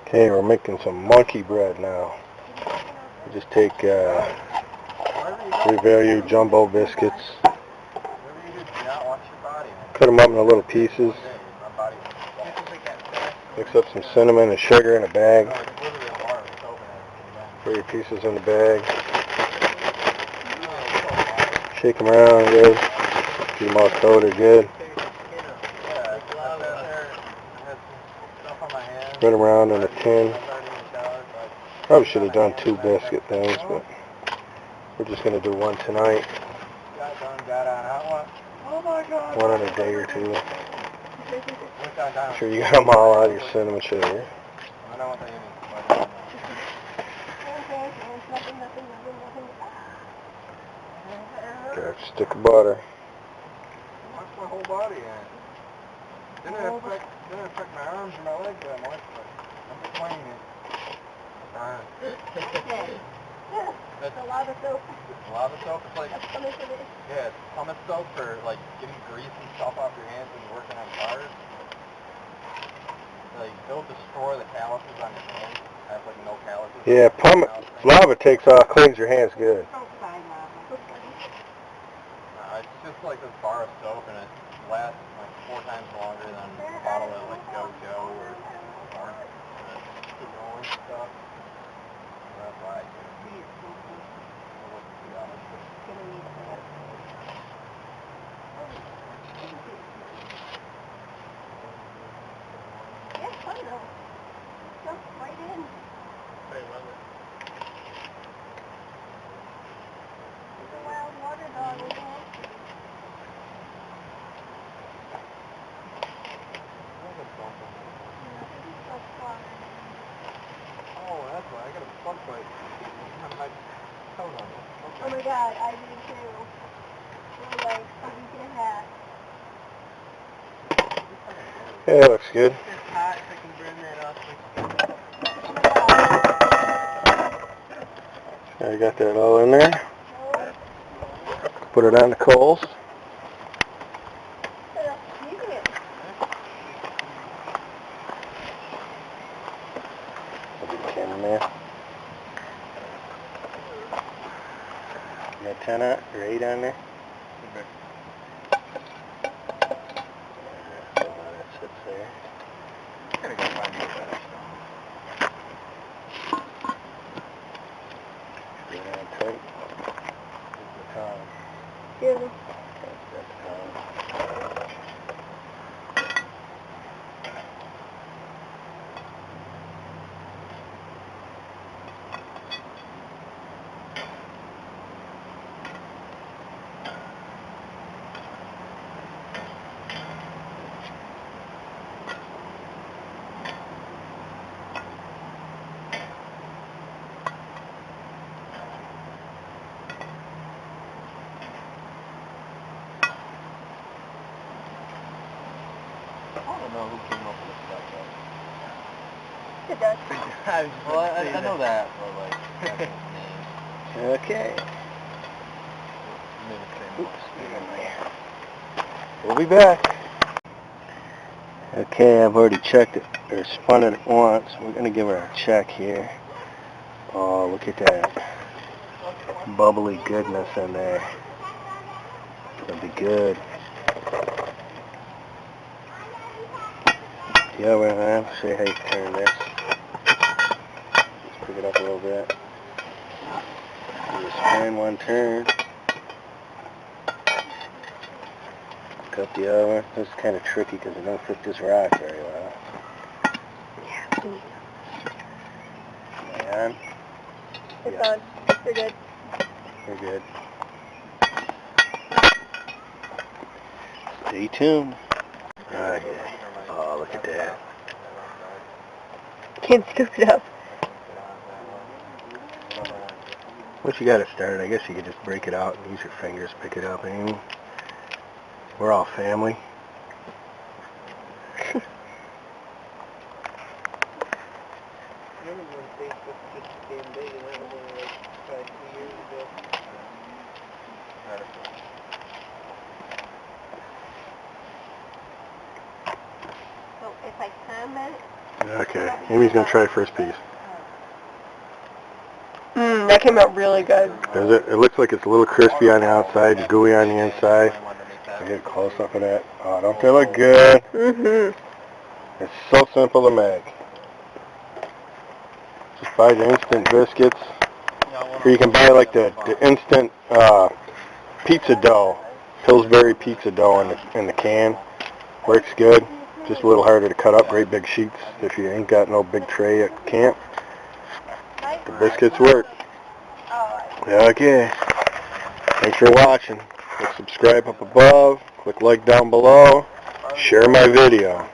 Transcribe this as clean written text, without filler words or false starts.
Okay, we're making some monkey bread now. We just take Revalue jumbo biscuits, cut them up into little pieces, mix up some cinnamon and sugar in a bag, put your pieces in the bag, shake them around good, get them all coated good, spread them around in a tin. Probably should have done 2 biscuit things, but we're just going to do one tonight. One in a day or 2. Make sure you got them all out of your cinnamon sugar. Got a stick of butter. Watch my whole body in. Didn't affect my arms or my legs that much, but I'm just playing it. It's a lava soap. Lava soap? It's like, yeah, it's pumice soap for like getting grease and stuff off your hands when you're working on cars. Like, it'll destroy the calluses on your hands. I have like no calluses. Yeah, lava cleans your hands good. It's just like this bar of soap, and it lasts like 4 times longer than a bottle of like JoJo or Mark Canola stuff. So that's why I do it. Yes, I know. Jump right in. I love it. It's a wild water dog, isn't it? Oh, that's why. I got a bug bite on my toe on it. Okay. Oh my god, I do too. For like a week and a half. Yeah, that looks good. It's hot, if I can burn that off. I got that all in there. Put it on the coals. I'll be the cameraman. You got 10 on, or 8 on there? Okay. That sits there. I'm gonna go find you a better stuff. Get it on tight. Here's the tongue. Yeah. That's the tongue. I don't know who came up with stuff, though. It does. Well, I know that, but like, that's his name. Okay. You made it famous. We'll be back. Okay, I've already checked it, or spun it once. We're going to give her a check here. Oh, look at that bubbly goodness in there. It'll be good. Yeah, well, I'll show you how you turn this. Just pick it up a little bit. Do a spin, 1 turn. Pick up the other one. This is kind of tricky because it don't fit this rock very well. Yeah. Am I on? It's Yeah. on. You're good. You're good. Stay tuned. Okay. Oh, look at that. Can't scoop it up. Once you got it started, I guess you could just break it out and use your fingers to pick it up. I mean, we're all family. Remember when Facebook just became big, and that was only like 2 years ago. So if I comment Okay, Amy's gonna try first piece. That came out really good. Is it? It looks like it's a little crispy on the outside, gooey on the inside. I get a close up of that. Oh, don't they look good? Mm-hmm. It's so simple to make. Just buy the instant biscuits. Or you can buy like the instant pizza dough, Pillsbury pizza dough in the can. Works good. Just a little harder to cut up, great big sheets if you ain't got no big tray at camp. The biscuits work. Okay. Thanks for watching. Click subscribe up above. Click like down below. Share my video.